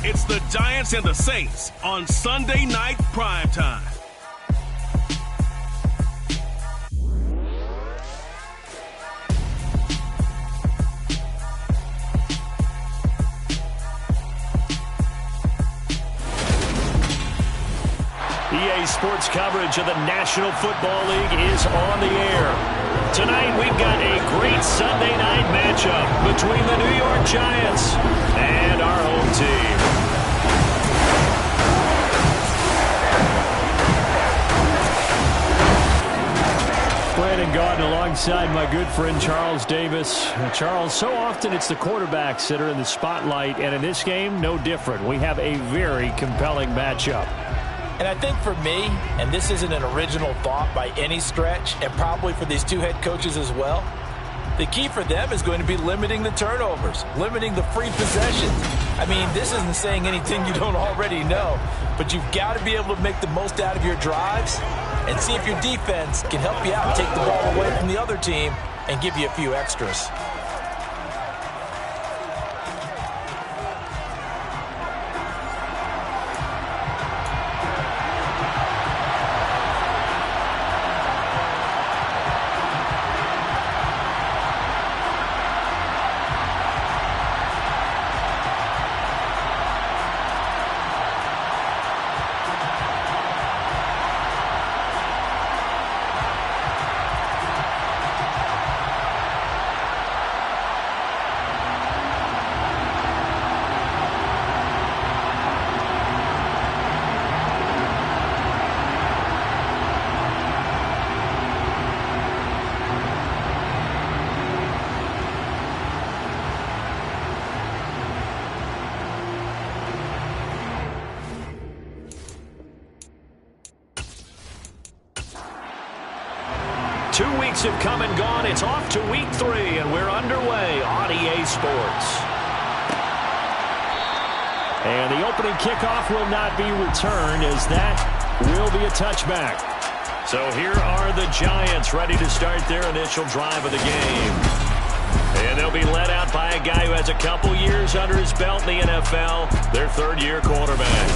It's the Giants and the Saints on Sunday Night Primetime. EA Sports coverage of the National Football League is on the air. Tonight we've got a great Sunday night matchup between the New York Giants and our home team. Brandon Gaudin alongside my good friend Charles Davis. Charles, so often it's the quarterbacks that are in the spotlight, and in this game, no different. We have a very compelling matchup. And I think for me, and this isn't an original thought by any stretch, and probably for these two head coaches as well, the key for them is going to be limiting the turnovers, limiting the free possessions. I mean, this isn't saying anything you don't already know, but you've got to be able to make the most out of your drives and see if your defense can help you out, take the ball away from the other team, and give you a few extras. 2 weeks have come and gone. It's off to week 3, and we're underway on EA Sports. And the opening kickoff will not be returned, as that will be a touchback. So here are the Giants ready to start their initial drive of the game. And they'll be led out by a guy who has a couple years under his belt in the NFL, their third-year quarterback.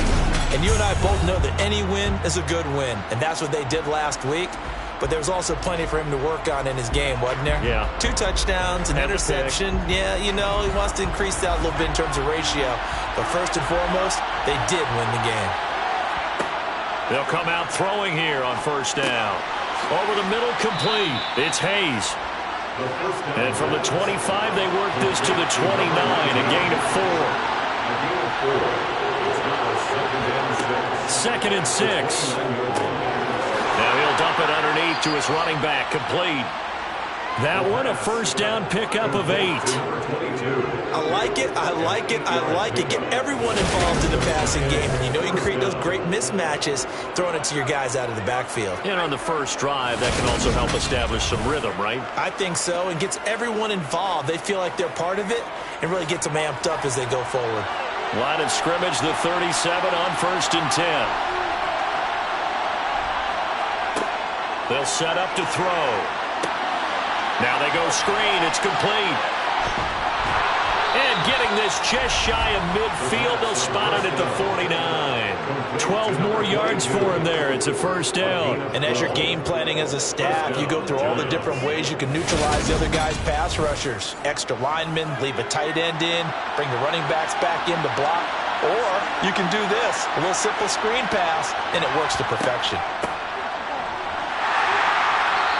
And you and I both know that any win is a good win, and that's what they did last week. But there was also plenty for him to work on in his game, wasn't there? Yeah. 2 touchdowns, an interception. Yeah, you know, he wants to increase that a little bit in terms of ratio. But first and foremost, they did win the game. They'll come out throwing here on first down. Over the middle, complete. It's Hayes. And from the 25, they work this to the 29, a gain of 4. Second and 6. Now he'll dump it underneath to his running back, complete. That one, a first down pickup of 8. I like it, I like it, I like it. Get everyone involved in the passing game. And you know you can create those great mismatches throwing it to your guys out of the backfield. And on the first drive, that can also help establish some rhythm, right? I think so, and gets everyone involved. They feel like they're part of it and really gets them amped up as they go forward. Line of scrimmage, the 37 on first and 10. They'll set up to throw. Now they go screen. It's complete. And getting this just shy of midfield, they'll spot it at the 49. 12 more yards for him there. It's a first down. And as you're game planning as a staff, you go through all the different ways you can neutralize the other guy's pass rushers. Extra linemen, leave a tight end in, bring the running backs back in to block. Or you can do this, a little simple screen pass, and it works to perfection.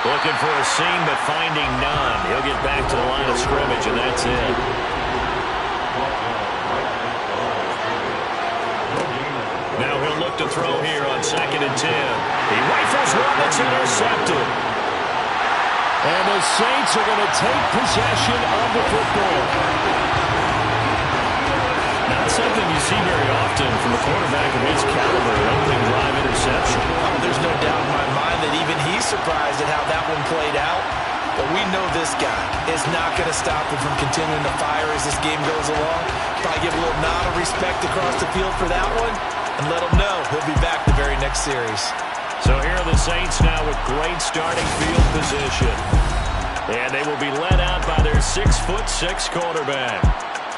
Looking for a seam, but finding none. He'll get back to the line of scrimmage, and that's it. Now he'll look to throw here on second and 10. He rifles one that's intercepted. And the Saints are going to take possession of the football. Not something you see very often from a quarterback of his caliber, an opening drive interception. There's no doubt in my mind that even he's surprised at how that one played out. But we know this guy is not going to stop him from continuing to fire as this game goes along. Probably give a little nod of respect across the field for that one and let him know he'll be back the very next series. So here are the Saints now with great starting field position. And they will be led out by their 6'6" quarterback.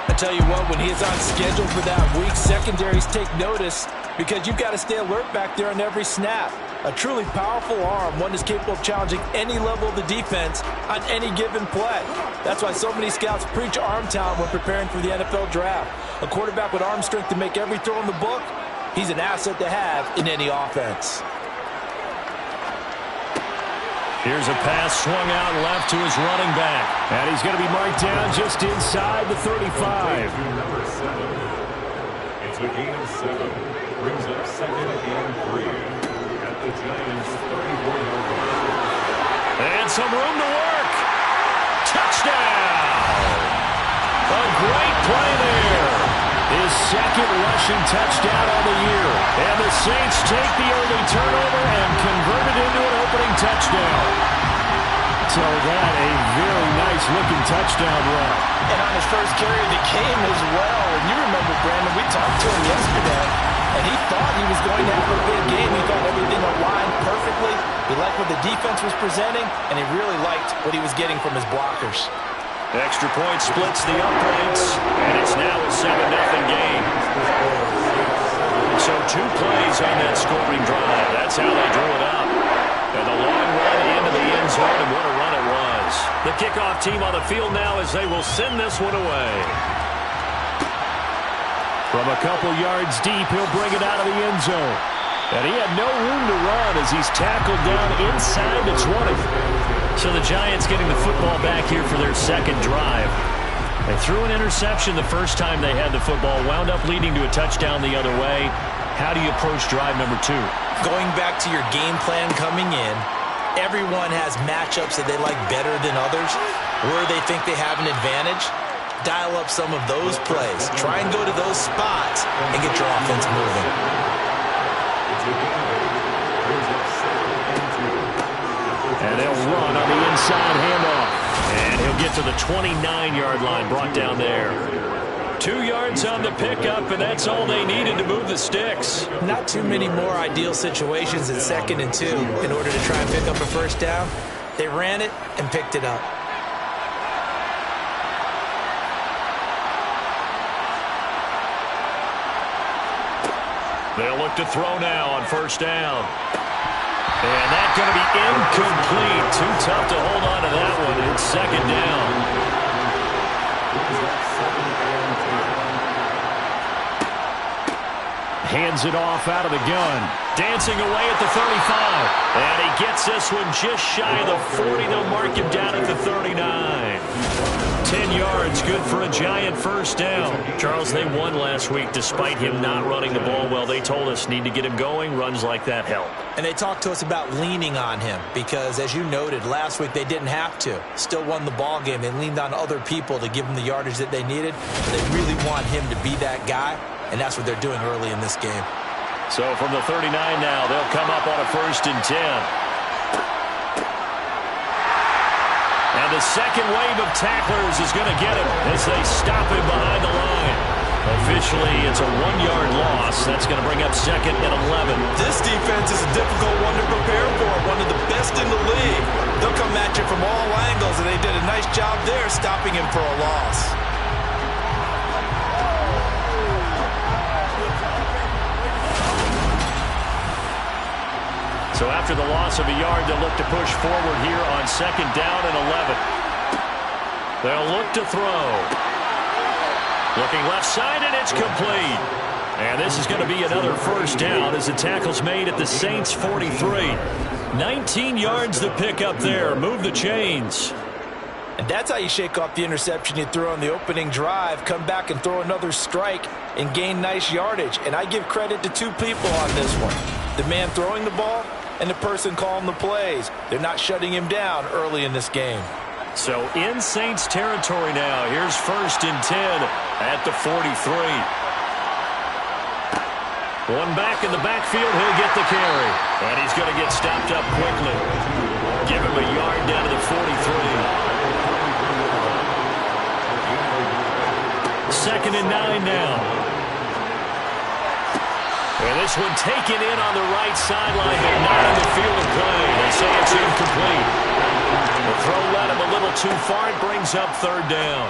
I tell you what, when he is on schedule for that week, secondaries take notice because you've got to stay alert back there on every snap. A truly powerful arm, one is capable of challenging any level of the defense on any given play. That's why so many scouts preach arm talent when preparing for the NFL draft. A quarterback with arm strength to make every throw in the book, he's an asset to have in any offense. Here's a pass swung out left to his running back. And he's going to be marked down just inside the 35. Number 7. It's a gain of 7. Brings up 2nd and 3 at the Giants' 34-yard line. And some room to work. Touchdown! A great play there. His second rushing touchdown on the year. And the Saints take the early turnover and convert it into an opening touchdown. So that a very nice-looking touchdown run. And on his first carry of the game as well. And you remember, Brandon, we talked to him yesterday, and he thought he was going to have a big game. He thought everything aligned perfectly. He liked what the defense was presenting, and he really liked what he was getting from his blockers. Extra point splits the uprights, and it's now a 7-0 game. So 2 plays on that scoring drive. That's how they drew it up. And the long run into the end zone, and what a run it was. The kickoff team on the field now as they will send this one away. From a couple yards deep, he'll bring it out of the end zone. And he had no room to run as he's tackled down inside the 20. So the Giants getting the football back here for their second drive. They threw an interception the first time they had the football, wound up leading to a touchdown the other way. How do you approach drive number 2? Going back to your game plan coming in, everyone has matchups that they like better than others, where they think they have an advantage. Dial up some of those plays. Try and go to those spots and get your offense moving. And they'll run on the inside handoff. And he'll get to the 29-yard line, brought down there. 2 yards on the pickup, and that's all they needed to move the sticks. Not too many more ideal situations in 2nd and 2 in order to try and pick up a first down. They ran it and picked it up. They'll look to throw now on first down. And that's going to be incomplete. Too tough to hold on to that one. It's 2nd down. Hands it off out of the gun. Dancing away at the 35. And he gets this one just shy of the 40. They'll mark him down at the 39. 10 yards, good for a Giant first down. Charles, they won last week despite him not running the ball well. They told us need to get him going. Runs like that help. And they talked to us about leaning on him because, as you noted, last week they didn't have to. Still won the ball game. They leaned on other people to give them the yardage that they needed. But they really want him to be that guy, and that's what they're doing early in this game. So from the 39 now, they'll come up on a 1st and 10. And the second wave of tacklers is going to get him as they stop him behind the line. Officially, it's a 1-yard loss. That's going to bring up 2nd and 11. This defense is a difficult one to prepare for, one of the best in the league. They'll come at you from all angles, and they did a nice job there stopping him for a loss. So after the loss of a yard, they'll look to push forward here on 2nd down and 11. They'll look to throw. Looking left side, and it's complete. And this is going to be another first down as the tackle's made at the Saints' 43. 19 yards to pick up there. Move the chains. And that's how you shake off the interception you threw on the opening drive, come back and throw another strike and gain nice yardage. And I give credit to 2 people on this one. The man throwing the ball and the person calling the plays. They're not shutting him down early in this game. So in Saints territory now. Here's 1st and 10 at the 43. One back in the backfield. He'll get the carry. And he's going to get stopped up quickly. Give him a yard down to the 43. 2nd and 9 now. And this one taken in on the right sideline, but not in the field of play. They say it's incomplete. The throw led him a little too far. It brings up 3rd down.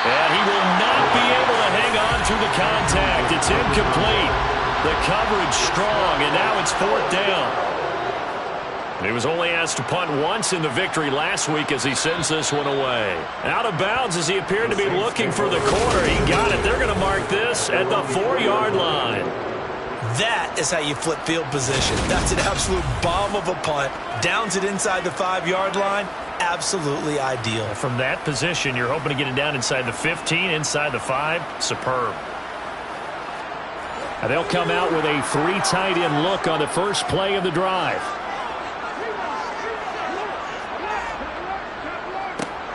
And he will not be able to hang on through the contact. It's incomplete. The coverage strong, and now it's 4th down. He was only asked to punt once in the victory last week as he sends this one away. Out of bounds as he appeared to be looking for the corner. He got it. They're going to mark this at the 4-yard line. That is how you flip field position. That's an absolute bomb of a punt. Downs it inside the 5-yard line. Absolutely ideal. From that position, you're hoping to get it down inside the 15, inside the 5. Superb. And they'll come out with a 3 tight end look on the first play of the drive.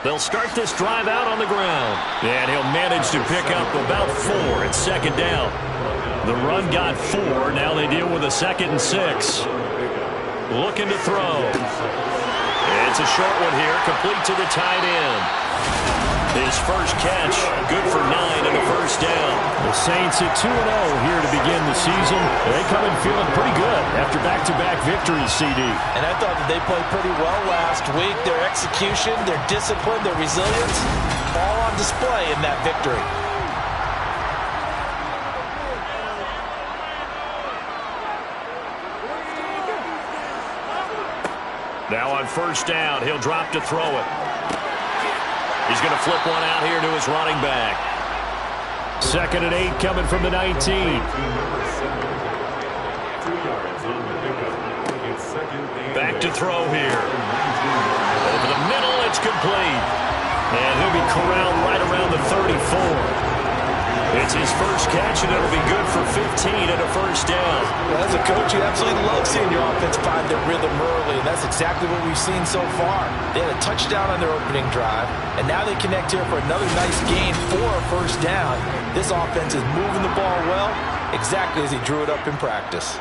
They'll start this drive out on the ground. And he'll manage to pick up about 4 at 2nd down. The run got 4. Now they deal with a 2nd and 6. Looking to throw. It's a short one here, complete to the tight end. His first catch, good for 9 and a first down. The Saints at 2-0 here to begin the season. They come in feeling pretty good after back-to-back victories, CD. And I thought that they played pretty well last week. Their execution, their discipline, their resilience, all on display in that victory. Now on first down, he'll drop to throw it. He's going to flip one out here to his running back. 2nd and 8 coming from the 19. Back to throw here. Over the middle, it's complete. And he'll be corralled right around the 34. It's his first catch, and it'll be good for 15 and a first down. Well, as a coach, you absolutely love seeing your offense find their rhythm early, and that's exactly what we've seen so far. They had a touchdown on their opening drive, and now they connect here for another nice gain for a first down. This offense is moving the ball well, exactly as he drew it up in practice.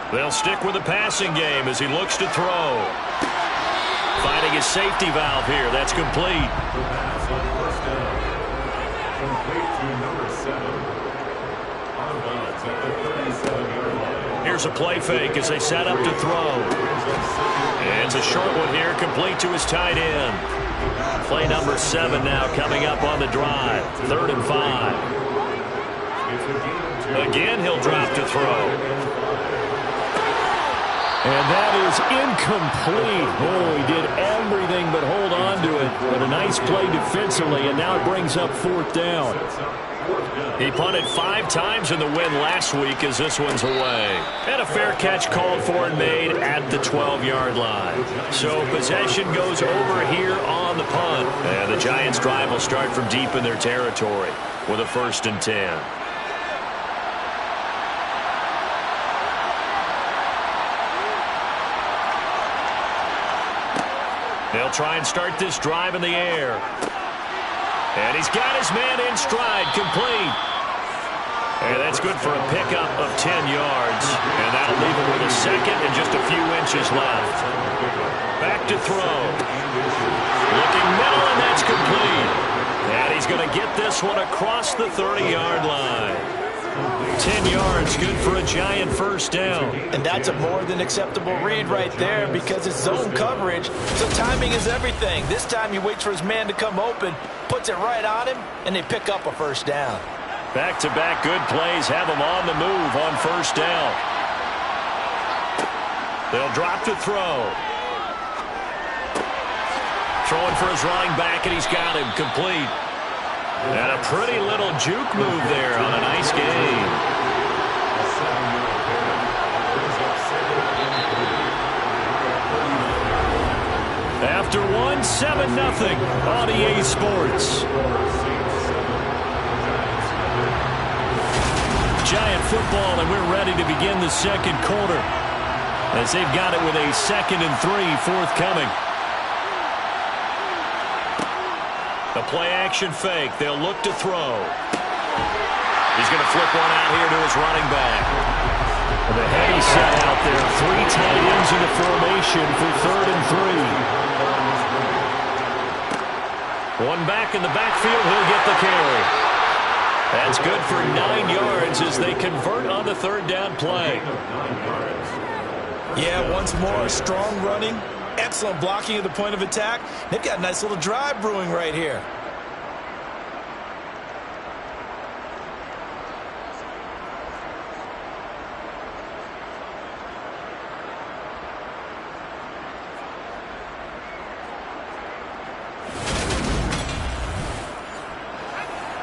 They'll stick with the passing game as he looks to throw. Finding his safety valve here. That's complete. Here's a play fake as they set up to throw. And it's a short one here, complete to his tight end. Play number 7 now coming up on the drive. 3rd and 5. Again, he'll drop to throw. And that is incomplete. Oh, he did everything but hold on to it. But a nice play defensively, and now it brings up 4th down. He punted 5 times in the win last week as this one's away. And a fair catch called for and made at the 12-yard line. So possession goes over here on the punt. And the Giants' drive will start from deep in their territory with a 1st and 10. They'll try and start this drive in the air. And he's got his man in stride, complete. And that's good for a pickup of 10 yards. And that'll leave him with a 2nd and just a few inches left. Back to throw. Looking middle, and that's complete. And he's going to get this one across the 30-yard line. 10 yards, good for a Giant first down. And that's a more than acceptable read right there because it's zone coverage, so timing is everything. This time he waits for his man to come open, puts it right on him, and they pick up a first down. Back-to-back good plays have him on the move on first down. They'll drop to throw. Throwing for his running back, and he's got him complete. And a pretty little juke move there on a nice game. After one, 7-0 on EA Sports. Giant football, and we're ready to begin the second quarter as they've got it with a 2nd and 3 forthcoming. The play-action fake. They'll look to throw. He's going to flip one out here to his running back. The heavy set out there. 3 tight ends in the formation for 3rd and 3. One back in the backfield. He'll get the carry. That's good for 9 yards as they convert on the 3rd down play. Yeah, once more, strong running. Excellent blocking at the point of attack. They've got a nice little drive brewing right here.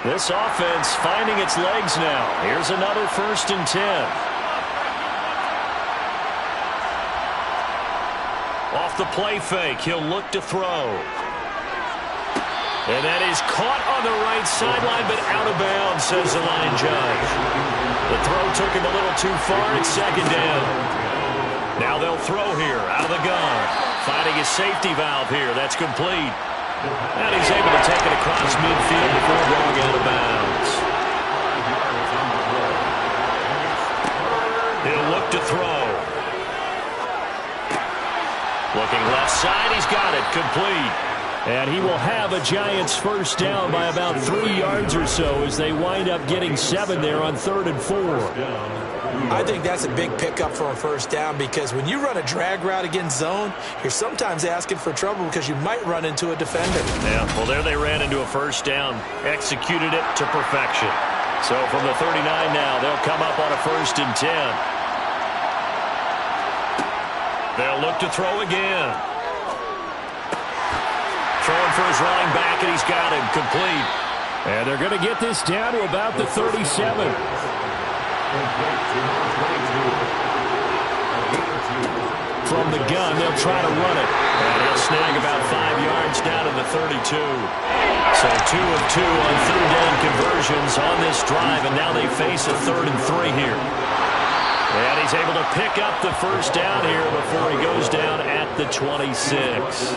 This offense finding its legs now. Here's another 1st and 10. Off the play fake, he'll look to throw. And that is caught on the right sideline, but out of bounds, says the line judge. The throw took him a little too far. It's 2nd down. Now they'll throw here, out of the gun. Finding his safety valve here. That's complete. And he's able to take it across midfield before going out of bounds. He'll look to throw. Looking left side, he's got it, complete. And he will have a Giants 1st down by about 3 yards or so as they wind up getting 7 there on 3rd and 4. I think that's a big pickup for a 1st down because when you run a drag route against zone, you're sometimes asking for trouble because you might run into a defender. Yeah, well, there they ran into a 1st down, executed it to perfection. So from the 39 now, they'll come up on a 1st and 10. They'll look to throw again. Throwing for his running back, and he's got him complete. And they're going to get this down to about the 37. From the gun, they'll try to run it. And he'll snag about 5 yards down to the 32. So 2 of 2 on 3rd down conversions on this drive, and now they face a 3rd and 3 here. And he's able to pick up the 1st down here before he goes down at the 26.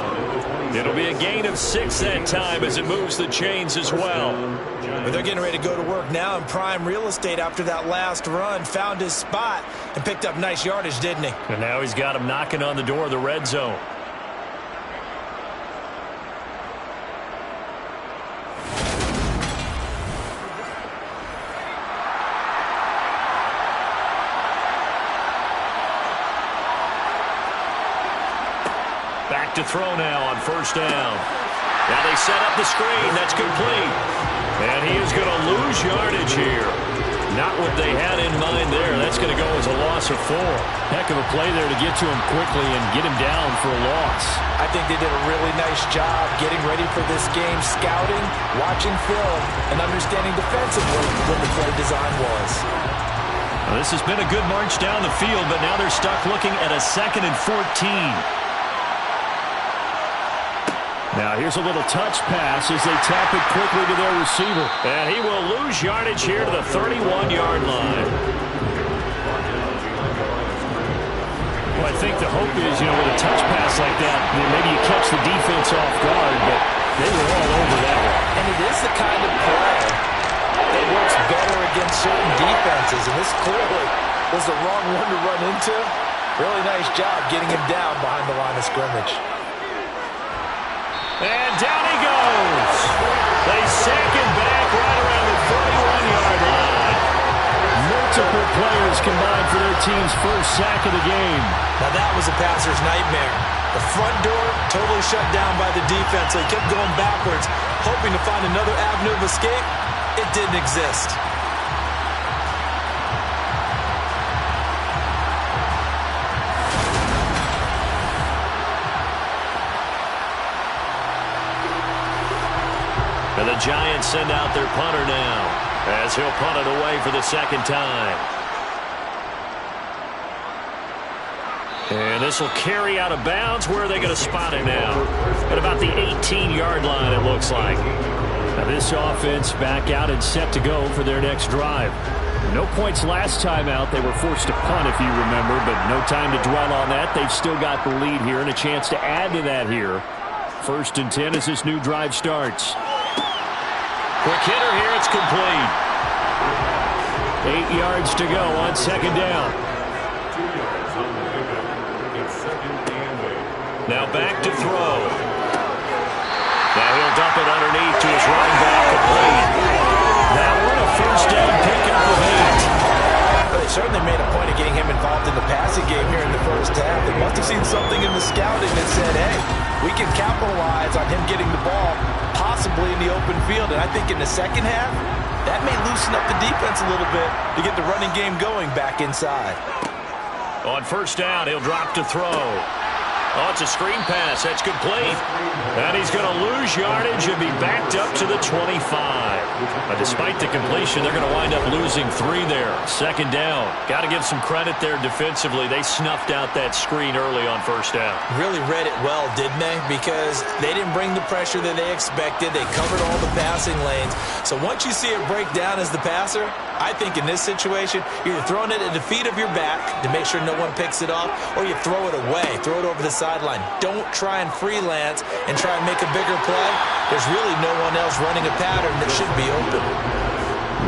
It'll be a gain of 6 that time as it moves the chains as well. But they're getting ready to go to work now in prime real estate after that last run. Found his spot and picked up nice yardage, didn't he? And now he's got him knocking on the door of the red zone. Back to throw now on 1st down. Now they set up the screen. That's complete. And he is going to lose yardage here. Not what they had in mind there. That's going to go as a loss of 4. Heck of a play there to get to him quickly and get him down for a loss. I think they did a really nice job getting ready for this game, scouting, watching film, and understanding defensively what the play design was. Well, this has been a good march down the field, but now they're stuck looking at a 2nd and 14. Now here's a little touch pass as they tap it quickly to their receiver. And he will lose yardage here to the 31-yard line. Well, I think the hope is, with a touch pass like that, maybe you catch the defense off guard, but they were all over that one. And it is the kind of play that works better against certain defenses, and this clearly was the wrong one to run into. Really nice job getting him down behind the line of scrimmage. And down he goes. They sack him back right around the 31-yard line. Multiple players combined for their team's 1st sack of the game. Now that was a passer's nightmare. The front door totally shut down by the defense, so he kept going backwards, hoping to find another avenue of escape. It didn't exist. And the Giants send out their punter now as he'll punt it away for the 2nd time. And this will carry out of bounds. Where are they going to spot it now? At about the 18-yard line, it looks like. Now this offense back out and set to go for their next drive. No points last time out. They were forced to punt, if you remember, but no time to dwell on that. They've still got the lead here and a chance to add to that here. 1st and 10 as this new drive starts. Quick hitter here. It's complete. 8 yards to go on 2nd down. Now back to throw. Now he'll dump it underneath to his running back, complete. That one a 1st down pickup of 8. Well, they certainly made a point of getting him involved in the passing game here in the 1st half. They must have seen something in the scouting that said, hey, we can capitalize on him getting the ball possibly in the open field. And I think in the 2nd half, that may loosen up the defense a little bit to get the running game going back inside. On 1st down, he'll drop to throw. Oh, it's a screen pass. That's complete. And he's going to lose yardage and be backed up to the 25. Despite the completion, they're going to wind up losing 3 there. Second down. Got to give some credit there defensively. They snuffed out that screen early on first down. Really read it well, didn't they? Because they didn't bring the pressure that they expected. They covered all the passing lanes. So once you see it break down as the passer, I think in this situation, you're either throwing it at the feet of your back to make sure no one picks it off, or you throw it away, throw it over the sideline. Don't try and freelance and try and make a bigger play. There's really no one else running a pattern that should be open.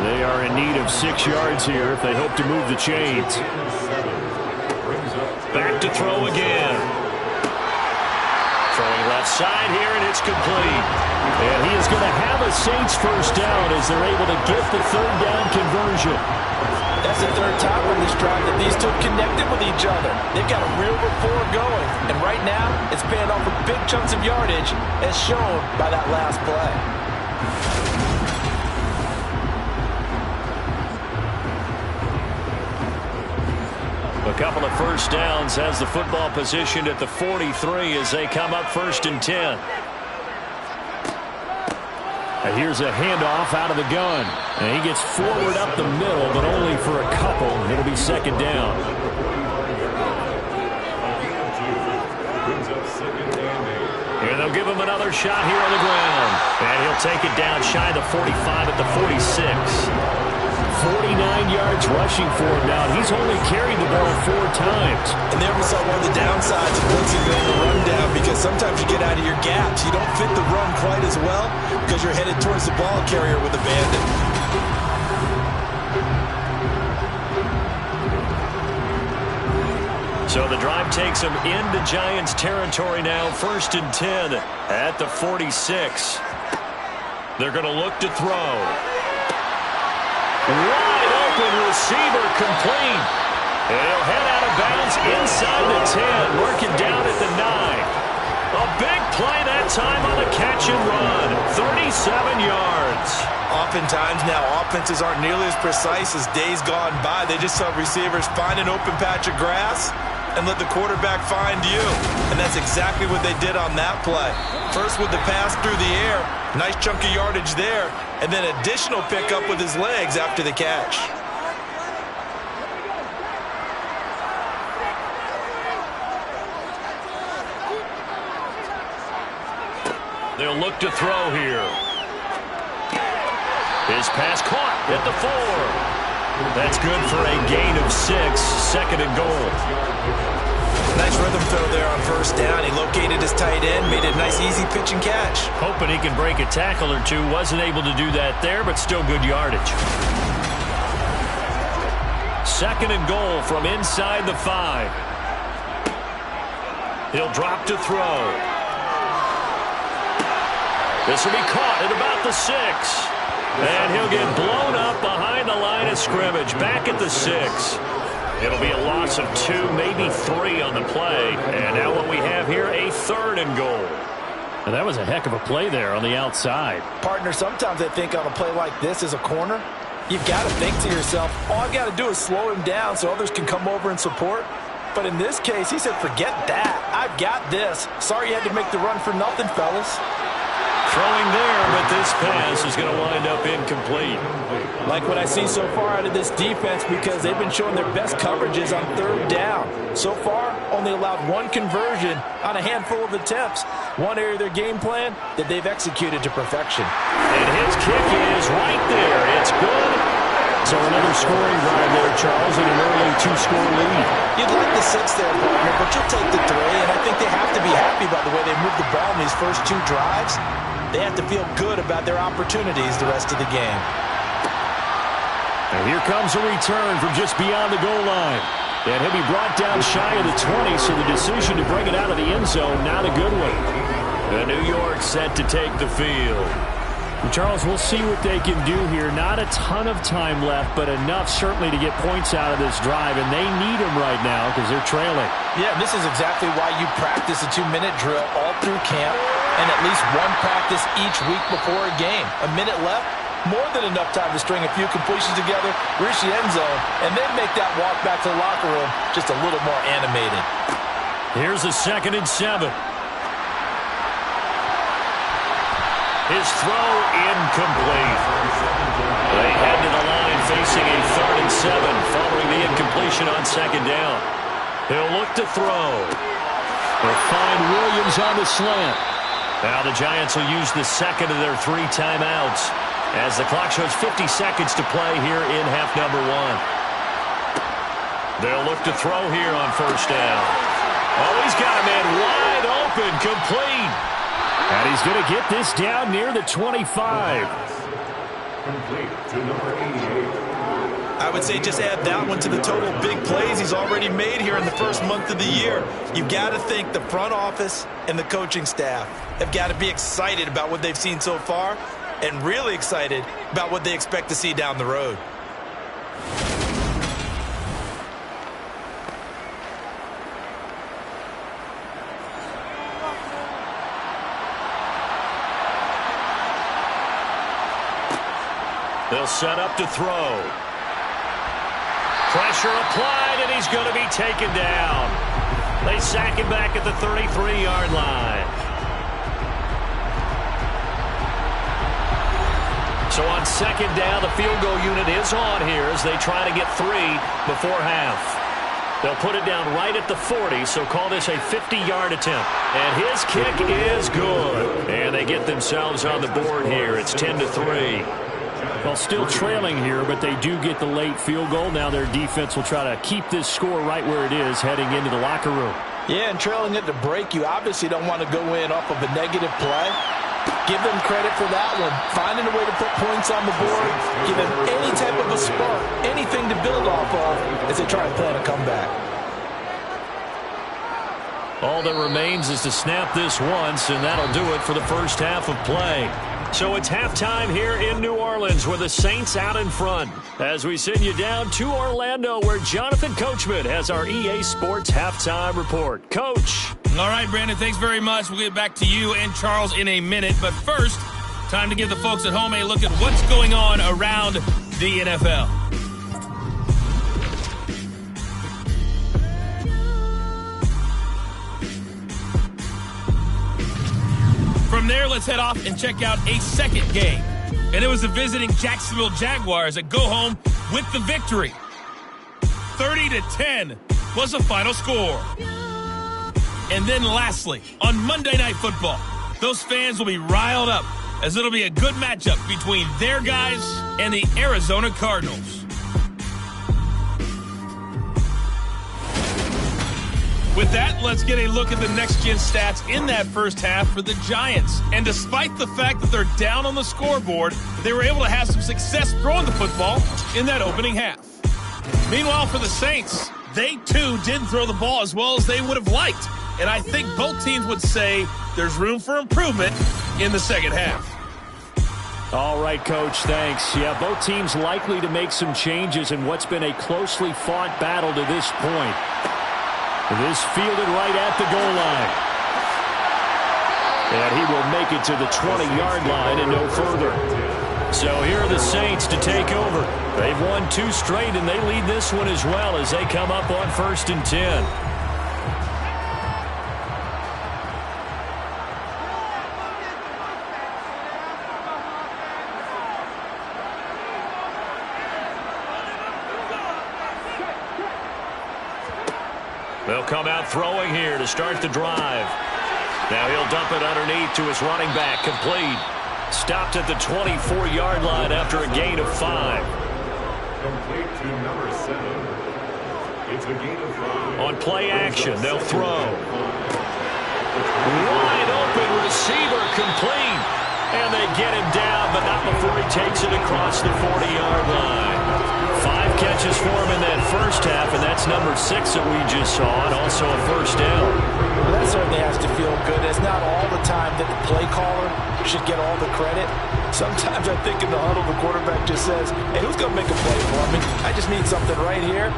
They are in need of 6 yards here if they hope to move the chains. Back to throw again. Throwing left side here, and it's complete. And he is going to have a Saints first down as they're able to get the third down conversion. That's the third time on this drive that these two connected with each other. They've got a real rapport going. And right now, it's paying off with big chunks of yardage as shown by that last play. A couple of first downs has the football positioned at the 43 as they come up 1st and 10. And here's a handoff out of the gun. And he gets forward up the middle, but only for a couple. It'll be second down. And they'll give him another shot here on the ground. And he'll take it down shy of the 45 at the 46. 49 yards rushing for him now. He's only carried the ball 4 times. And there we saw one of the downsides of blitzing during the rundown, because sometimes you get out of your gaps. You don't fit the run quite as well because you're headed towards the ball carrier with a bandit. So the drive takes them into Giants territory now. 1st and 10 at the 46. They're going to look to throw. Wide open receiver complete. And he'll head out of bounds inside the 10, working down at the 9. A big play that time on the catch and run. 37 yards. Oftentimes now offenses aren't nearly as precise as days gone by. They just saw receivers find an open patch of grass and let the quarterback find you. And that's exactly what they did on that play. First with the pass through the air. Nice chunk of yardage there. And then additional pickup with his legs after the catch. They'll look to throw here. His pass caught at the 4. That's good for a gain of 6. 2nd and goal. Nice rhythm throw there on first down. He located his tight end, made a nice easy pitch and catch. Hoping he can break a tackle or two. Wasn't able to do that there, but still good yardage. 2nd and goal from inside the 5. He'll drop to throw. This will be caught at about the 6. And he'll get blown up behind the line of scrimmage. Back at the 6. It'll be a loss of 2, maybe 3 on the play. And now what we have here, a 3rd and goal. And that was a heck of a play there on the outside. Partner, sometimes I think on a play like this as a corner, you've got to think to yourself, all I've got to do is slow him down so others can come over and support. But in this case, he said, forget that. I've got this. Sorry you had to make the run for nothing, fellas. Throwing there, but this pass is going to wind up incomplete. Like what I see so far out of this defense, because they've been showing their best coverages on 3rd down. So far, only allowed 1 conversion on a handful of attempts. One area of their game plan that they've executed to perfection. And his kick is right there. It's good. So another scoring drive there, Charles, and an early 2-score lead. You'd like the 6 there, partner, but you'll take the 3, and I think they have to be happy by the way they moved the ball in these first 2 drives. They have to feel good about their opportunities the rest of the game. And here comes a return from just beyond the goal line. And he'll be brought down shy of the 20, so the decision to bring it out of the end zone, not a good one. And New York set to take the field. Charles, we'll see what they can do here. Not a ton of time left, but enough certainly to get points out of this drive, and they need them right now because they're trailing. Yeah, this is exactly why you practice a 2-minute drill all through camp and at least 1 practice each week before a game. A minute left, more than enough time to string a few completions together, reach the end zone, and then make that walk back to the locker room just a little more animated. Here's a 2nd and 7. His throw incomplete. They head to the line facing a 3rd and 7 following the incompletion on 2nd down. He'll look to throw. They'll find Williams on the slant. Now the Giants will use the 2nd of their 3 timeouts as the clock shows 50 seconds to play here in half number 1. They'll look to throw here on 1st down. Oh, he's got a man wide open, complete. And he's going to get this down near the 25. Complete to number 88. I would say just add that one to the total big plays he's already made here in the first month of the year. You've got to think the front office and the coaching staff have got to be excited about what they've seen so far and really excited about what they expect to see down the road. They'll set up to throw. Pressure applied, and he's going to be taken down. They sack him back at the 33-yard line. So on 2nd down, the field goal unit is on here as they try to get 3 before half. They'll put it down right at the 40, so call this a 50-yard attempt. And his kick is good. And they get themselves on the board here. It's 10-3. Well, still trailing here, but they do get the late field goal. Now their defense will try to keep this score right where it is heading into the locker room. Yeah, and trailing at the break, you obviously don't want to go in off of a negative play. Give them credit for that one. Finding a way to put points on the board, give them any type of a spark, anything to build off of as they try to plan a comeback. All that remains is to snap this once, and that'll do it for the first half of play. So it's halftime here in New Orleans with the Saints out in front as we send you down to Orlando where Jonathan Coachman has our EA Sports halftime report. Coach. All right, Brandon, thanks very much. We'll get back to you and Charles in a minute. But first, time to give the folks at home a look at what's going on around the NFL. From there, let's head off and check out a second game. And it was the visiting Jacksonville Jaguars that go home with the victory. 30-10 was the final score. And then lastly, on Monday Night Football, those fans will be riled up as it'll be a good matchup between their guys and the Arizona Cardinals. With that, let's get a look at the next-gen stats in that first half for the Giants. And despite the fact that they're down on the scoreboard, they were able to have some success throwing the football in that opening half. Meanwhile, for the Saints, they too didn't throw the ball as well as they would have liked. And I think both teams would say there's room for improvement in the second half. All right, Coach, thanks. Yeah, both teams likely to make some changes in what's been a closely fought battle to this point. This fielded right at the goal line. And he will make it to the 20-yard line and no further. So here are the Saints to take over. They've won 2 straight, and they lead this one as well as they come up on 1st and 10. They'll come out throwing here to start the drive. Now he'll dump it underneath to his running back, complete. Stopped at the 24-yard line after a gain of 5. Complete to number 7. It's a gain of 5. On play action, they'll throw. Wide open receiver, complete. And they get him down, but not before he takes it across the 40-yard line. 5 catches for him in that first half, and that's number 6 that we just saw, and also a first down. Well, that certainly has to feel good. It's not all the time that the play caller should get all the credit. Sometimes I think in the huddle, the quarterback just says, hey, who's going to make a play for me? I just need something right here.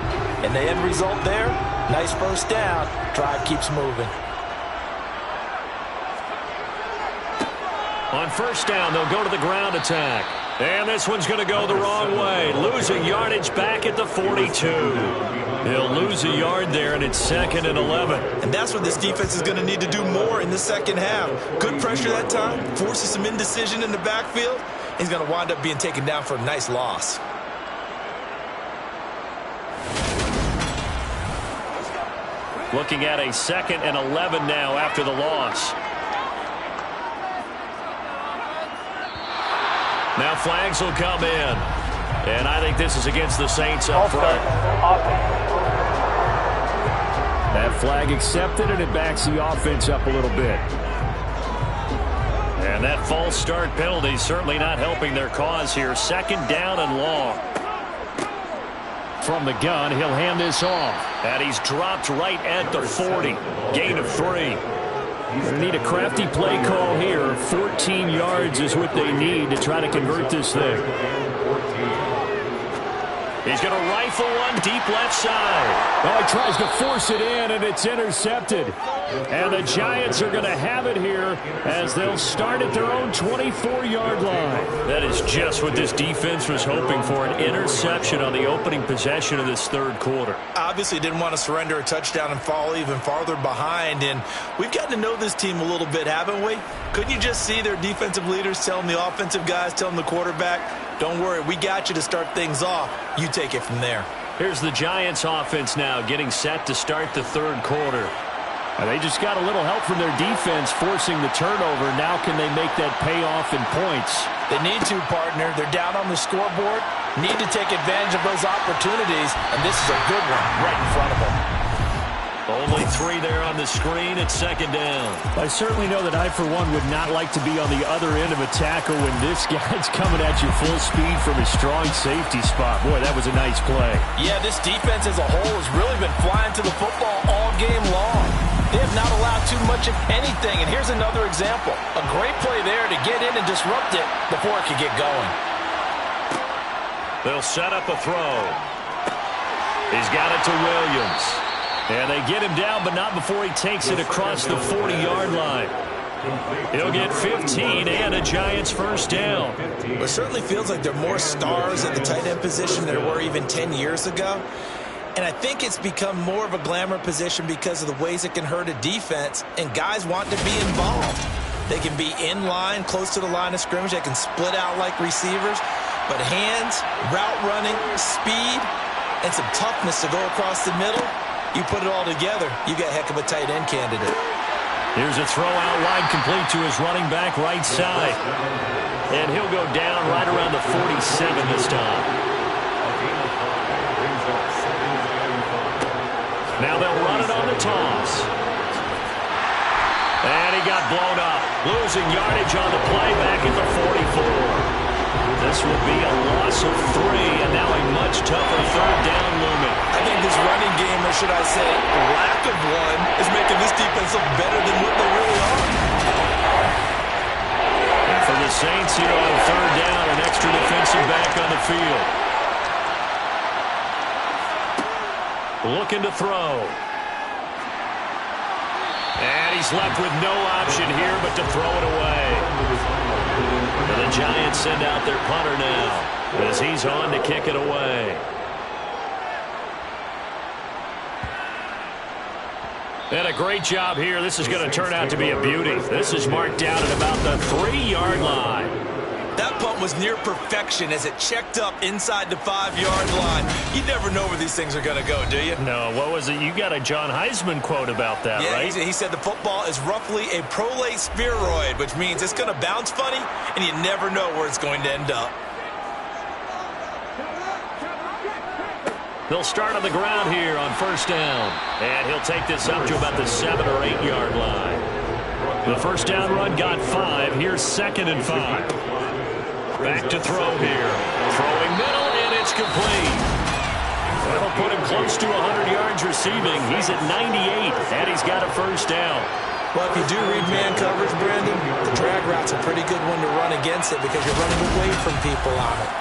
And the end result there, nice first down. Drive keeps moving. On first down, they'll go to the ground attack. And this one's going to go the wrong way. Loses losing yardage back at the 42. He'll lose a yard there, and it's 2nd and 11. And that's what this defense is going to need to do more in the second half. Good pressure that time, forces some indecision in the backfield. He's going to wind up being taken down for a nice loss. Looking at a 2nd and 11 now after the loss. Now flags will come in. And I think this is against the Saints up front. That flag accepted, and it backs the offense up a little bit. And that false start penalty certainly not helping their cause here. 2nd down and long. From the gun, he'll hand this off. And he's dropped right at the 40. Gain of 3. They need a crafty play call here. 14 yards is what they need to try to convert this thing. He's going to rifle one deep left side. Oh, he tries to force it in, and it's intercepted. And the Giants are going to have it here as they'll start at their own 24-yard line. That is just what this defense was hoping for, an interception on the opening possession of this third quarter. Obviously didn't want to surrender a touchdown and fall even farther behind. And we've gotten to know this team a little bit, haven't we? Couldn't you just see their defensive leaders telling the offensive guys, telling the quarterback, don't worry, we got you to start things off. You take it from there. Here's the Giants offense now getting set to start the third quarter. And they just got a little help from their defense forcing the turnover. Now can they make that pay off in points? They need to, partner. They're down on the scoreboard. Need to take advantage of those opportunities. And this is a good one right in front of them. Only 3 there on the screen at 2nd down. I certainly know that I, for one, would not like to be on the other end of a tackle when this guy's coming at you full speed from his strong safety spot. Boy, that was a nice play. Yeah, this defense as a whole has really been flying to the football all game long. They have not allowed too much of anything. And here's another example. A great play there to get in and disrupt it before it could get going. They'll set up a throw. He's got it to Williams. And they get him down, but not before he takes it across the 40-yard line. He'll get 15 and a Giants first down. It certainly feels like there are more stars at the tight end position than there were even 10 years ago. And I think it's become more of a glamour position because of the ways it can hurt a defense, and guys want to be involved. They can be in line, close to the line of scrimmage. They can split out like receivers. But hands, route running, speed, and some toughness to go across the middle, you put it all together, you got a heck of a tight end candidate. Here's a throw out wide complete to his running back right side. And he'll go down right around the 47 this time. Now they'll run it on the toss. And he got blown up. Losing yardage on the play back at the 44. This will be a loss of 3, and now a much tougher third down looming. I think this running game, or should I say lack of one, is making this defense look better than what they really are. And for the Saints here on third down, an extra defensive back on the field. Looking to throw. And he's left with no option here but to throw it away. And the Giants send out their punter now as he's on to kick it away. And a great job here. This is going to turn out to be a beauty. This is marked down at about the 3-yard line. That punt was near perfection as it checked up inside the 5-yard line. You never know where these things are going to go, do you? No, what was it? You got a John Heisman quote about that, yeah, right? He said the football is roughly a prolate spheroid, which means it's going to bounce funny, and you never know where it's going to end up. They'll start on the ground here on first down. And he'll take this up to about the 7 or 8 yard line. The first down run got 5. Here's 2nd and 5. Back to throw here. Throwing middle, and it's complete. That'll put him close to 100 yards receiving. He's at 98, and he's got a first down. Well, if you do read man coverage, Brandon, the drag route's a pretty good one to run against it because you're running away from people on it.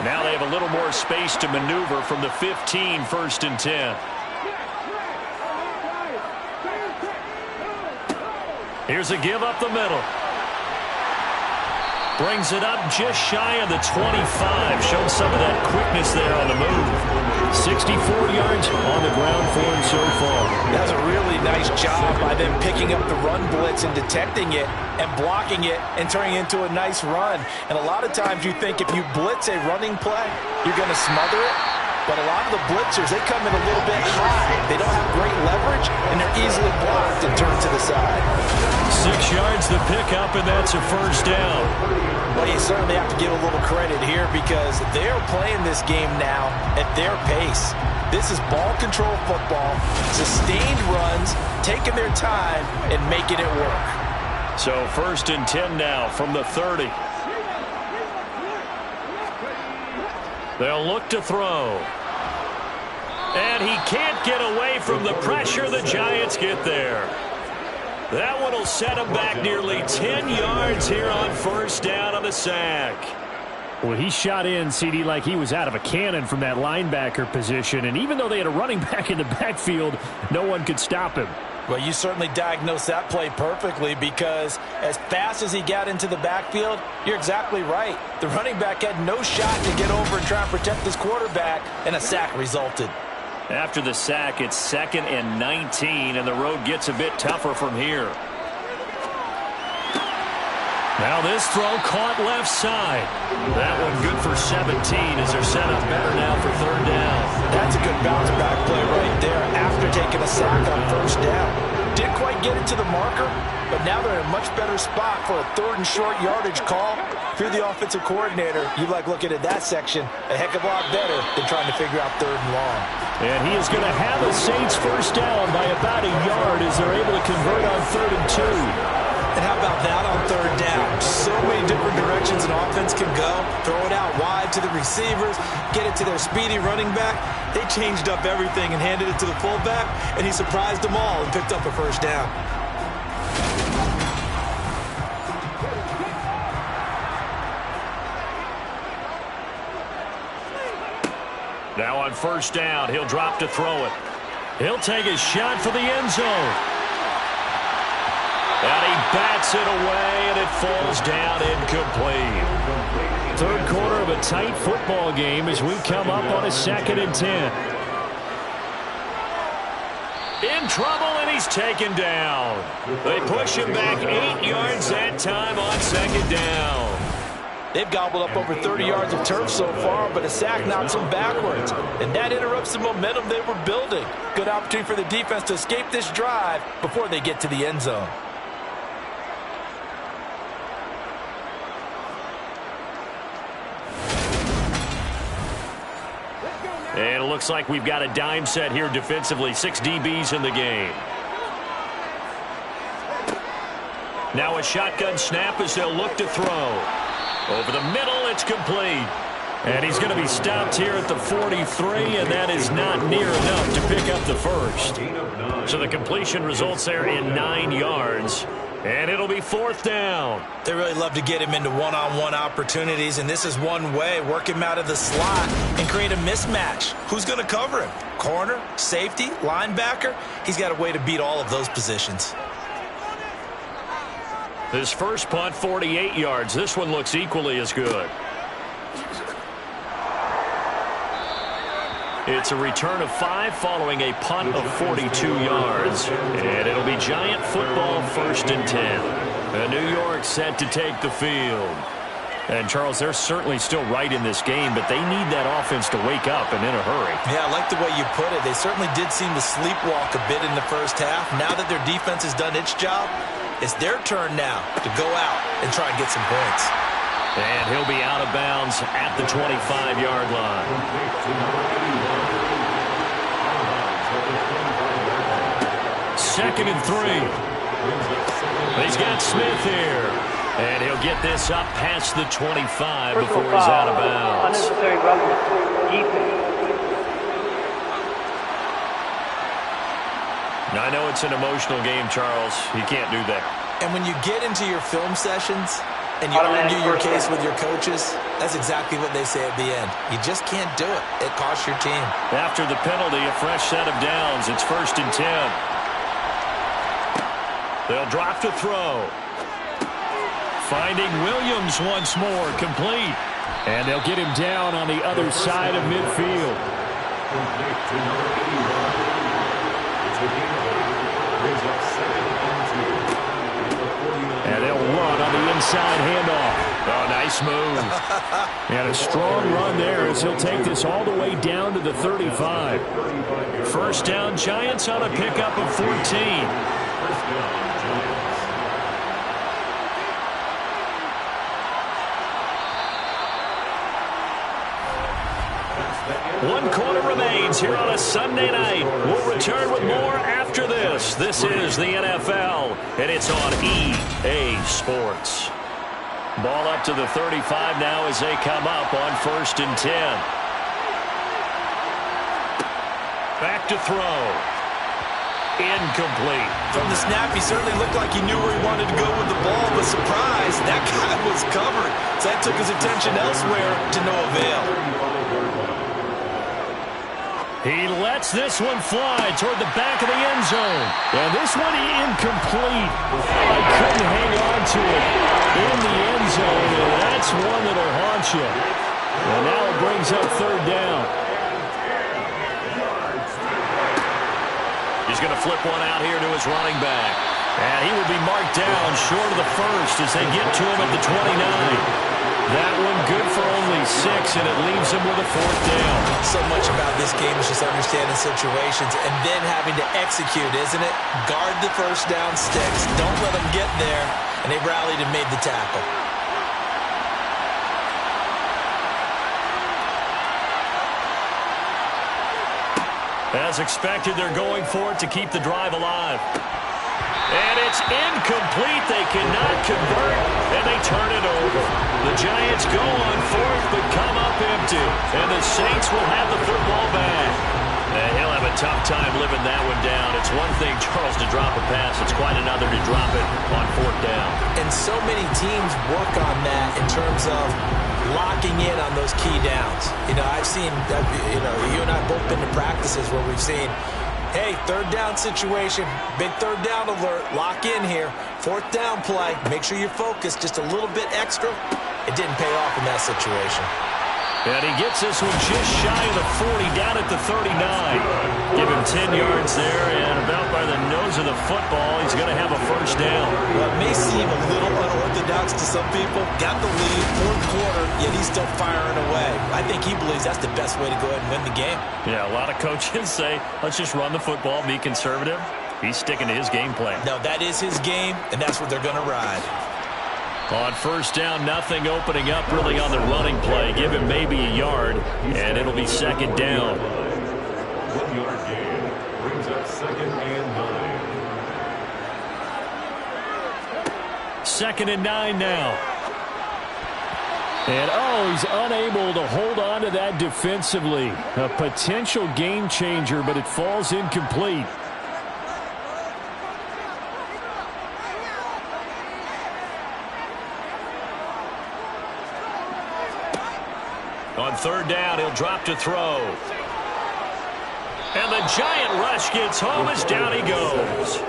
Now they have a little more space to maneuver from the 15, 1st and 10. Here's a give up the middle. Brings it up just shy of the 25. Showed some of that quickness there on the move. 64 yards on the ground for him so far. That's a really nice job by them picking up the run blitz and detecting it and blocking it and turning it into a nice run. And a lot of times you think if you blitz a running play, you're going to smother it. But a lot of the blitzers, they come in a little bit high. They don't have great leverage, and they're easily blocked and turned to the side. 6 yards the pickup, and that's a first down. Well, you certainly have to give a little credit here because they're playing this game now at their pace. This is ball control football, sustained runs, taking their time, and making it work. So 1st and 10 now from the 30. They'll look to throw. And he can't get away from the pressure. The Giants get there. That one will set him back nearly 10 yards here on 1st down on the sack. Well, he shot in, CD, like he was out of a cannon from that linebacker position. And even though they had a running back in the backfield, no one could stop him. Well, you certainly diagnosed that play perfectly because as fast as he got into the backfield, you're exactly right. The running back had no shot to get over and try and protect his quarterback, and a sack resulted. After the sack, it's 2nd and 19, and the road gets a bit tougher from here. Now this throw caught left side. That one good for 17 as they're set up better now for 3rd down. That's a good bounce back play right there after taking a sack on 1st down. Didn't quite get it to the marker, but now they're in a much better spot for a 3rd and short yardage call. If you're the offensive coordinator, you like looking at that section a heck of a lot better than trying to figure out 3rd and long. And he is going to have the Saints first down by about a yard as they're able to convert on 3rd and 2. And how about that on 3rd down? So many different directions an offense can go. Throw it out wide to the receivers, get it to their speedy running back. They changed up everything and handed it to the fullback, and he surprised them all and picked up a 1st down. Now on 1st down, he'll drop to throw it. He'll take a shot for the end zone. And he bats it away, and it falls down incomplete. 3rd quarter of a tight football game as we come up on a 2nd and 10. In trouble, and he's taken down. They push him back 8 yards that time on 2nd down. They've gobbled up over 30 yards of turf so far, but a sack knocks them backwards. And that interrupts the momentum they were building. Good opportunity for the defense to escape this drive before they get to the end zone. And it looks like we've got a dime set here defensively. 6 DBs in the game. Now a shotgun snap as they'll look to throw. Over the middle, it's complete. And he's going to be stopped here at the 43, and that is not near enough to pick up the first. So the completion results there in 9 yards. And it'll be 4th down. They really love to get him into one-on-one opportunities, and this is one way. Work him out of the slot and create a mismatch. Who's going to cover him? Corner, safety, linebacker? He's got a way to beat all of those positions. This first punt, 48 yards. This one looks equally as good. It's a return of 5 following a punt of 42 yards. And it'll be Giant football 1st and 10. And New York set to take the field. And, Charles, they're certainly still right in this game, but they need that offense to wake up and in a hurry. Yeah, I like the way you put it. They certainly did seem to sleepwalk a bit in the first half. Now that their defense has done its job, it's their turn now to go out and try and get some points. And he'll be out of bounds at the 25-yard line. 2nd and 3. He's got Smith here. And he'll get this up past the 25 before he's out of bounds. Unnecessary roughness. Defense. Now, I know it's an emotional game, Charles. You can't do that. And when you get into your film sessions and you argue your case with your coaches, that's exactly what they say at the end. You just can't do it. It costs your team. After the penalty, a fresh set of downs. It's 1st and 10. They'll drop to throw. Finding Williams once more, complete. And they'll get him down on the other side of midfield. And they'll run on the inside handoff. Oh, nice move. And a strong run there as he'll take this all the way down to the 35. First down, Giants on a pickup of 14. First down, Giants. One quarter remains here on a Sunday night. We'll return with more after this. This is the NFL, and it's on EA Sports. Ball up to the 35 now as they come up on 1st and 10. Back to throw. Incomplete. From the snap, he certainly looked like he knew where he wanted to go with the ball, but surprise, that guy was covered. So that took his attention elsewhere to no avail. He lets this one fly toward the back of the end zone. And this one incomplete. I couldn't hang on to it in the end zone, and that's one that'll haunt you. And now it brings up 3rd down. He's going to flip one out here to his running back. And he will be marked down short of the first as they get to him at the 29. That one good for only 6, and it leaves him with a 4th down. So much about this game is just understanding situations and then having to execute, isn't it? Guard the first down sticks. Don't let them get there. And they rallied and made the tackle. As expected, they're going for it to keep the drive alive. And it's incomplete. They cannot convert, and they turn it over. The Giants go on 4th, but come up empty. And the Saints will have the football back. And he'll have a tough time living that one down. It's one thing, Charles, to drop a pass. It's quite another to drop it on 4th down. And so many teams work on that in terms of locking in on those key downs. You know, I've seen, you and I have both been to practices where we've seen, hey, 3rd down situation, big 3rd down alert, lock in here. 4th down play, make sure you're focused just a little bit extra. It didn't pay off in that situation. And he gets this one just shy of the 40, down at the 39. Give him 10 yards there, and about by the nose of the football, he's going to have a 1st down. Well, it may seem a little unorthodox to some people. Got the lead, 4th quarter, yet he's still firing away. I think he believes that's the best way to go ahead and win the game. Yeah, a lot of coaches say, let's just run the football, be conservative. He's sticking to his game plan. No, that is his game, and that's what they're going to ride. On 1st down, nothing opening up really on the running play. Give him maybe a yard, and it'll be 2nd down. 1-yard gain brings up 2nd and 9. 2nd and 9 now. And, he's unable to hold on to that defensively. A potential game changer, but it falls incomplete. On 3rd down, he'll drop to throw. And the giant rush gets home as down he goes.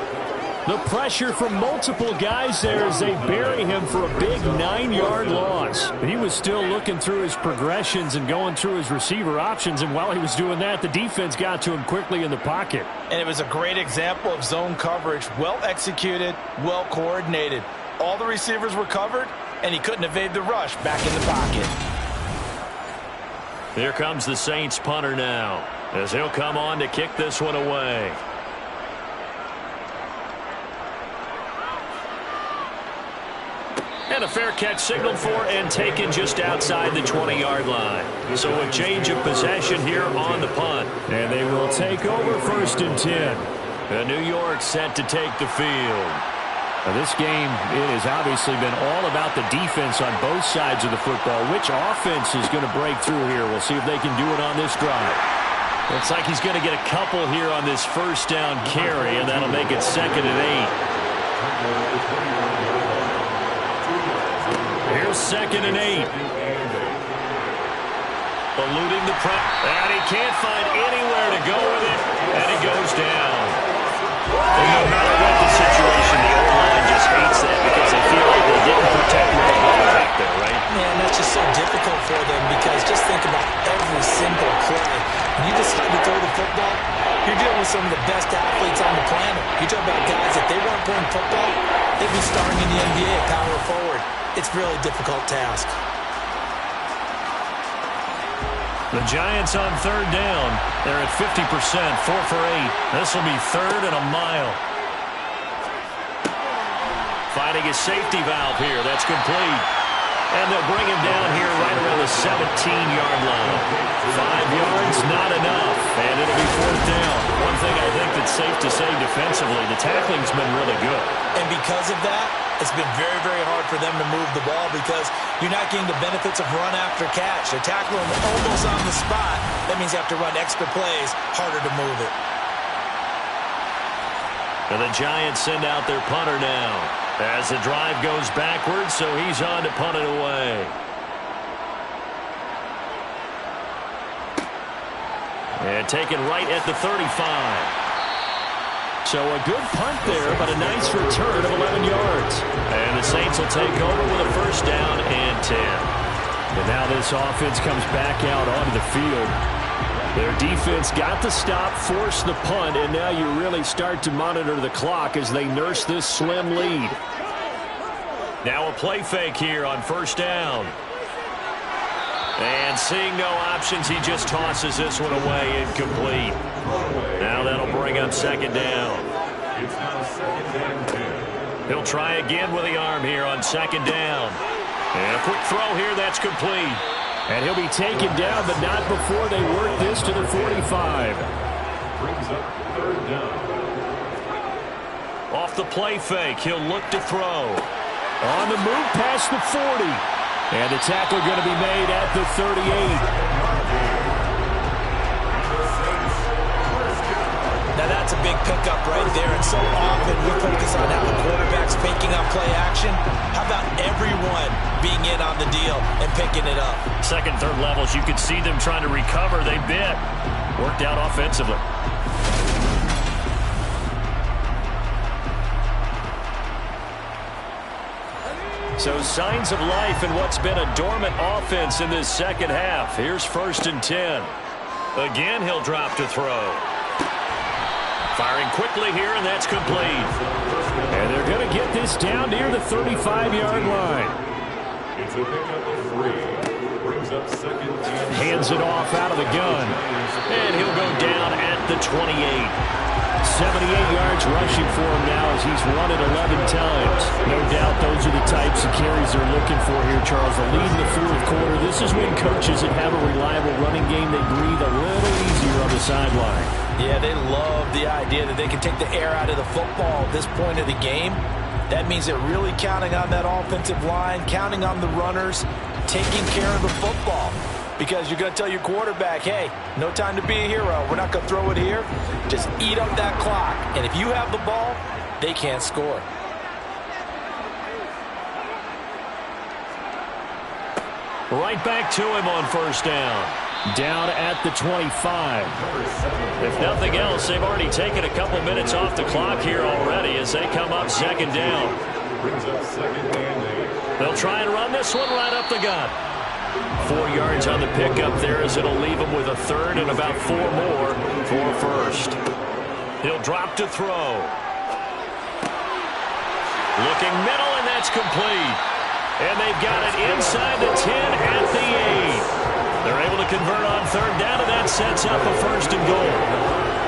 The pressure from multiple guys there as they bury him for a big 9-yard loss. He was still looking through his progressions and going through his receiver options, and while he was doing that, the defense got to him quickly in the pocket. And it was a great example of zone coverage. Well executed, well coordinated. All the receivers were covered, and he couldn't evade the rush back in the pocket. Here comes the Saints punter now, as he'll come on to kick this one away. And a fair catch signaled for and taken just outside the 20-yard line. So a change of possession here on the punt. And they will take over 1st and 10. And New York set to take the field. Now this game, it has obviously been all about the defense on both sides of the football. Which offense is going to break through here? We'll see if they can do it on this drive. Looks like he's going to get a couple here on this 1st down carry, and that'll make it 2nd and 8. Here's 2nd and 8. Eluding the press, and he can't find anywhere to go with it, and he goes down. And no matter what the situation, the O-line just just hates that because they feel like they didn't protect what the ball back there, right? Yeah, and that's just so difficult for them because just think about every single play. When you decide to throw the football, you're dealing with some of the best athletes on the planet. You talk about guys, if they weren't playing football, they'd be starring in the NBA at power forward. It's a really difficult task. The Giants on third down. They're at 50%, 4 for 8. This will be third and a mile. Finding a safety valve here. That's complete. And they'll bring him down here right around the 17-yard line. 5 yards, not enough. And it'll be fourth down. One thing I think that's safe to say defensively, the tackling's been really good. And because of that, it's been very, very hard for them to move the ball because you're not getting the benefits of run after catch. They're tackling almost on the spot. That means you have to run extra plays, harder to move it. And the Giants send out their punter now as the drive goes backwards, so he's on to punt it away. And taken right at the 35. So a good punt there, but a nice return of 11 yards. And the Saints will take over with a first down and 10. And now this offense comes back out onto the field. Their defense got the stop, forced the punt, and now you really start to monitor the clock as they nurse this slim lead. Now a play fake here on first down. And seeing no options, he just tosses this one away, incomplete. Now that'll bring up second down. It's now second and 10. He'll try again with the arm here on second down. And a quick throw here, that's complete. And he'll be taken down, but not before they work this to the 45. Brings up third down. Off the play fake, he'll look to throw. On the move past the 40. And the tackle going to be made at the 38. Now that's a big pickup right there, and so often we focus on how the quarterback's faking on play action. How about everyone being in on the deal and picking it up? Second, third levels, you could see them trying to recover. They bit. Worked out offensively. So signs of life in what's been a dormant offense in this second half. Here's first and 10. Again, he'll drop to throw. Firing quickly here, and that's complete. And they're going to get this down near the 35-yard line. It's a pickup of 3. Brings up second and Hands it off out of the gun. And he'll go down at the 28. 78 yards rushing for him now as he's run it 11 times. No doubt those are the types of carries they're looking for here, Charles. The lead in the fourth quarter. This is when coaches that have a reliable running game, they breathe a little easier on the sideline. Yeah, they love the idea that they can take the air out of the football at this point of the game. That means they're really counting on that offensive line, counting on the runners, taking care of the football. Because you're going to tell your quarterback, hey, no time to be a hero. We're not going to throw it here. Just eat up that clock. And if you have the ball, they can't score. Right back to him on first down. Down at the 25. If nothing else, they've already taken a couple minutes off the clock here already as they come up second down. brings up second and 8. They'll try and run this one right up the gut. 4 yards on the pickup there as it'll leave him with a third and about 4 more for first. He'll drop to throw. Looking middle, and that's complete. And they've got it inside the 10 at the 8. They're able to convert on third down, and that sets up a first and goal.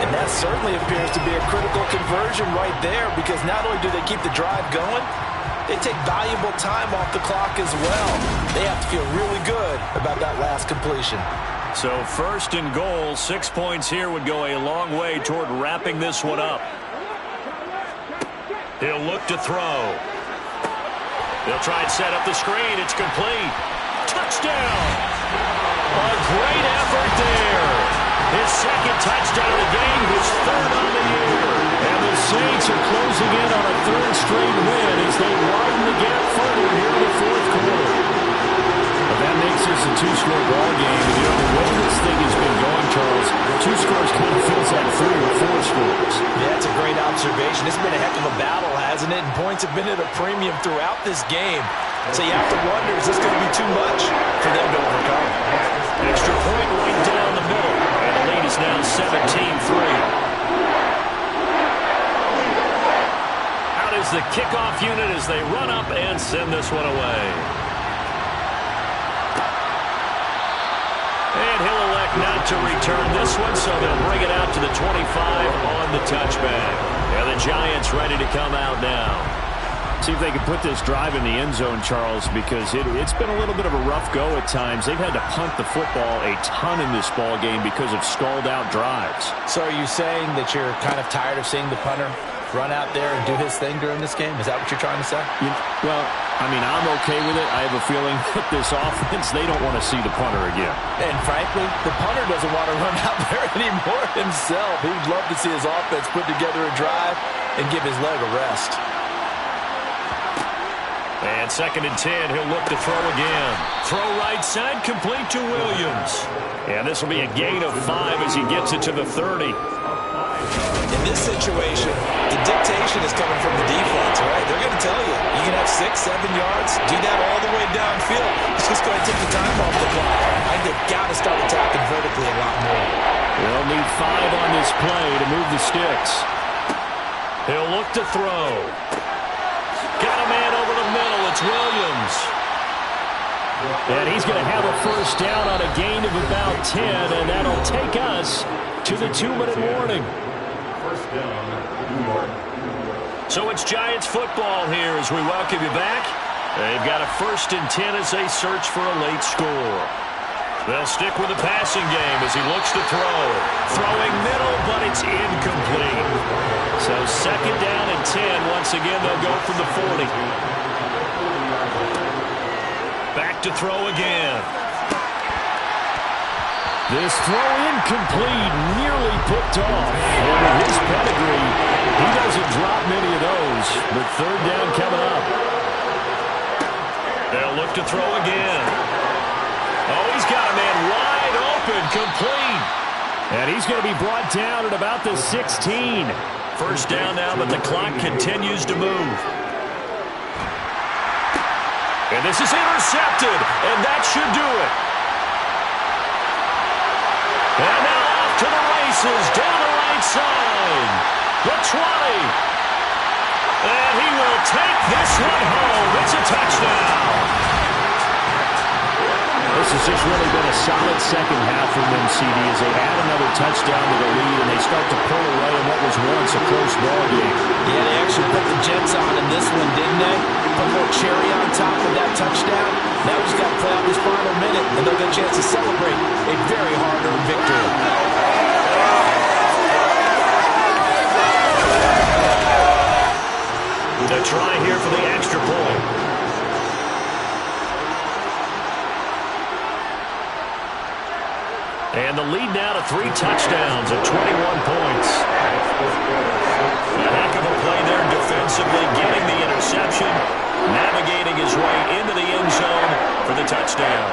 And that certainly appears to be a critical conversion right there because not only do they keep the drive going, they take valuable time off the clock as well. They have to feel really good about that last completion. So first and goal, 6 points here would go a long way toward wrapping this one up. He'll look to throw. They'll try and set up the screen. It's complete. Touchdown! A great effort there. His second touchdown of the game, his third on the year. And the Saints are closing in on a third straight win as they widen the gap further here in the fourth quarter. But that makes this a two-score ball game. And the way this thing has been going, Charles, 2 scores kind of feels like 3 or 4 scores. Yeah, it's a great observation. It's been a heck of a battle, hasn't it? And points points have been at a premium throughout this game. So you have to wonder, is this going to be too much for them to overcome? Extra point right down the middle. And the lead is now 17-3. Out is the kickoff unit as they run up and send this one away. And he'll elect not to return this one, so they'll bring it out to the 25 on the touchback. And the Giants ready to come out now. See if they can put this drive in the end zone, Charles, because it's been a little bit of a rough go at times. They've had to punt the football a ton in this ball game because of stalled-out drives. So are you saying that you're kind of tired of seeing the punter run out there and do his thing during this game? Is that what you're trying to say? Well, I mean, I'm okay with it. I have a feeling that this offense, they don't want to see the punter again. And frankly, the punter doesn't want to run out there anymore himself. He would love to see his offense put together a drive and give his leg a rest. And 2nd and 10, he'll look to throw again. Throw right side, complete to Williams. And this will be a gain of 5 as he gets it to the 30. In this situation, the dictation is coming from the defense, right? They're going to tell you, you can have 6, 7 yards, do that all the way downfield. Let's just go ahead and take the time off the clock. I think they've got to start attacking vertically a lot more. They'll need 5 on this play to move the sticks. He'll look to throw. Got a man over the middle. It's Williams. And he's going to have a first down on a gain of about 10, and that'll take us to the 2-minute warning. First down, New York. So it's Giants football here as we welcome you back. They've got a 1st and 10 as they search for a late score. They'll stick with the passing game as he looks to throw. Throwing middle, but it's incomplete. So 2nd down and 10. Once again, they'll go from the 40. Back to throw again. This throw incomplete, nearly picked off. And with his pedigree, he doesn't drop many of those. But 3rd down coming up. They'll look to throw again. Oh, he's got a man wide open, complete. And he's going to be brought down at about the 16. First down now, but the clock continues to move. And this is intercepted, and that should do it. And now off to the races, down the right side. The 20. And he will take this one home. It's a touchdown. This has just really been a solid second half from them, CD, as they add another touchdown to the lead and they start to pull away in what was once a close ball game. Yeah, they actually put the Jets on in this one, didn't they? Put a little cherry on top of that touchdown. Now we just got to play out this final minute, and they'll get a chance to celebrate a very hard-earned victory. To try here for the extra point. And the lead now to 3 touchdowns at 21 points. A heck of a play there defensively, getting the interception, navigating his way into the end zone for the touchdown.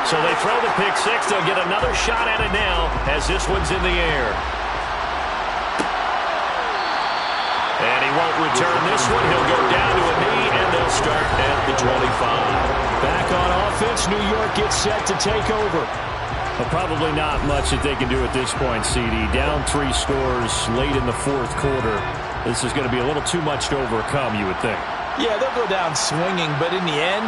So they throw the pick 6. They'll get another shot at it now as this one's in the air. And he won't return this one. He'll go down to a knee, and they'll start at the 25. Back on offense, New York gets set to take over. Well, probably not much that they can do at this point, CD. Down 3 scores late in the 4th quarter. This is going to be a little too much to overcome, you would think. Yeah, they'll go down swinging, but in the end,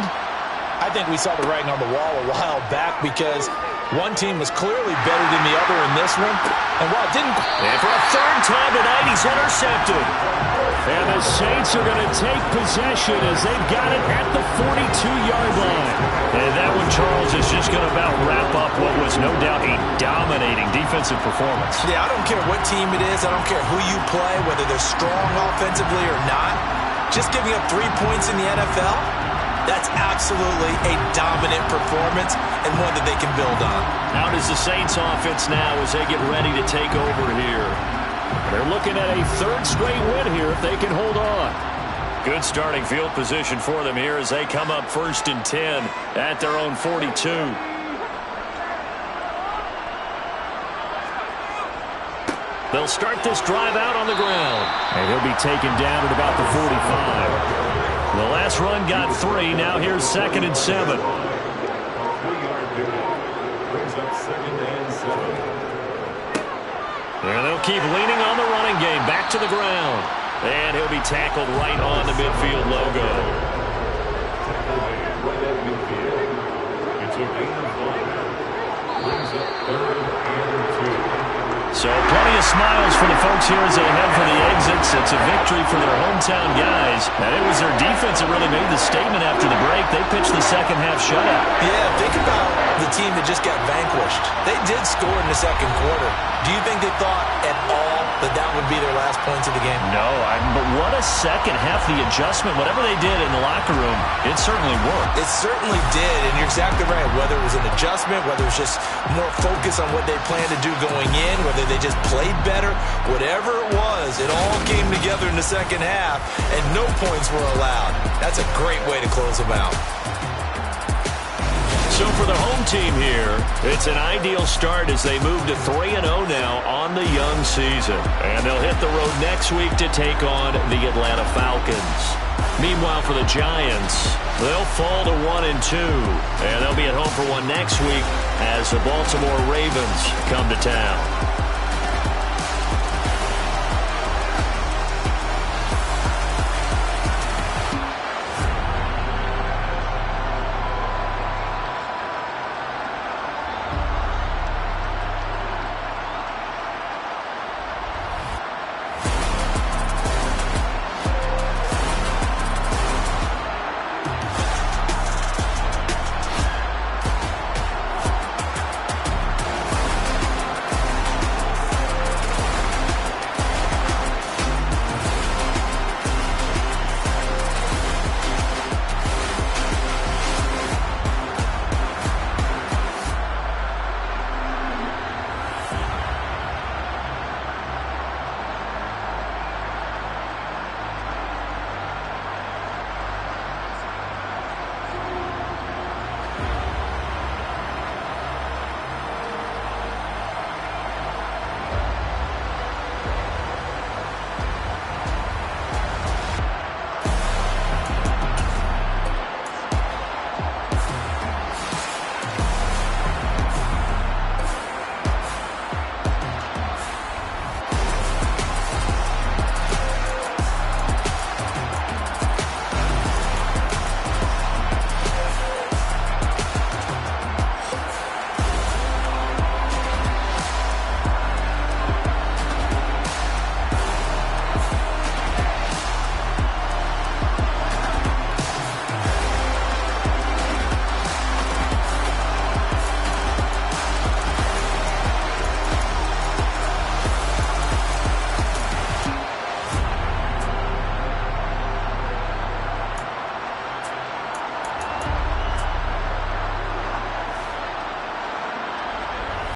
I think we saw the writing on the wall a while back because one team was clearly better than the other in this one. And while it didn't... And for a 3rd time tonight, he's intercepted. And the Saints are going to take possession as they've got it at the 42-yard line. And that one, Charles, is just going to about wrap up what was no doubt a dominating defensive performance. Yeah, I don't care what team it is. I don't care who you play, whether they're strong offensively or not. Just giving up 3 points in the NFL, that's absolutely a dominant performance and one that they can build on. How does the Saints offense now as they get ready to take over here? They're looking at a 3rd straight win here if they can hold on. Good starting field position for them here as they come up 1st and 10 at their own 42. They'll start this drive out on the ground. And he'll be taken down at about the 45. The last run got 3. Now here's 2nd and 7. 3-yard pickup. Brings up 2nd and 7. And they'll keep leaning on the running game. Back to the ground. And he'll be tackled right on the midfield logo. Tackle made right at midfield. It's a gain of 1. Brings up 3rd and 2. So plenty of smiles for the folks here as they head for the exits. It's a victory for their hometown guys. And it was their defense that really made the statement after the break. They pitched the second half shutout. Yeah, think about the team that just got vanquished. They did score in the second quarter. Do you think they thought at all that that would be their last points of the game? No, but what a second half. The adjustment, whatever they did in the locker room, it certainly worked. It certainly did, and you're exactly right. Whether it was an adjustment, whether it was just more focus on what they planned to do going in, whether they just played better, whatever it was, it all came together in the second half, and no points were allowed. That's a great way to close them out. So for the home team here, it's an ideal start as they move to 3-0 now on the young season. And they'll hit the road next week to take on the Atlanta Falcons. Meanwhile, for the Giants, they'll fall to 1-2. And they'll be at home for one next week as the Baltimore Ravens come to town.